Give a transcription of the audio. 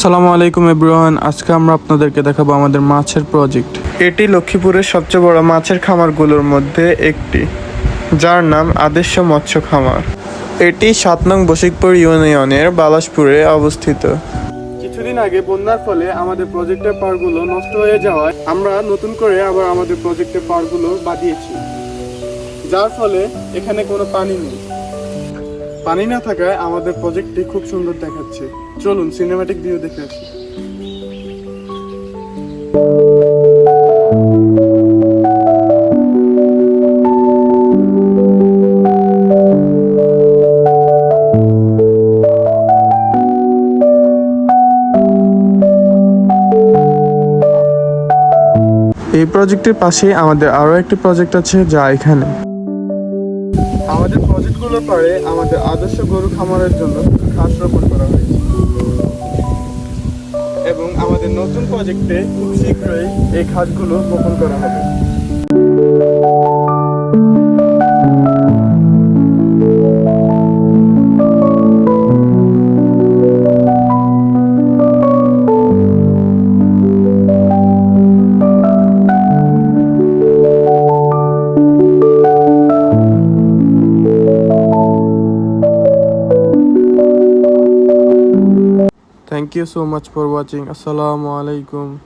আসসালামু আলাইকুম এভরিওয়ান। আজকে আমরা আপনাদেরকে দেখাবো আমাদের মাছের প্রজেক্ট। এটি লক্ষ্মীপুরের সবচেয়ে বড় মাছের খামারগুলোর মধ্যে একটি, যার নাম আদর্শ মৎস্য খামার। এটি ৭ নং বশিকপুর ইউনিয়নের বালাসপুরে অবস্থিত। কিছুদিন আগে বন্যার ফলে আমাদের প্রজেক্টের পাড়গুলো নষ্ট হয়ে যাওয়ায় আমরা নতুন করে আবার আমাদের প্রজেক্টের পাড়গুলো বাঁধিয়েছি, যার ফলে এখানে কোনো পানি নেই। পানি না থাকায় আমাদের প্রজেক্টটি খুব সুন্দর দেখাচ্ছে। চলুন সিনেম্যাটিক ভিউ দেখে আসি। এই প্রজেক্টের পাশে আমাদের আরো একটি প্রজেক্ট আছে, যা এখানে। আমাদের প্রজেক্টগুলোর পরে আমাদের আদর্শ গরু খামারের জন্য ঘাস রোপণ করা হয়েছে এবং আমাদের নতুন প্রজেক্টে খুব শীঘ্রই এই ঘাসগুলো বপন করা হবে। Thank you so much for watching. Assalamu alaikum.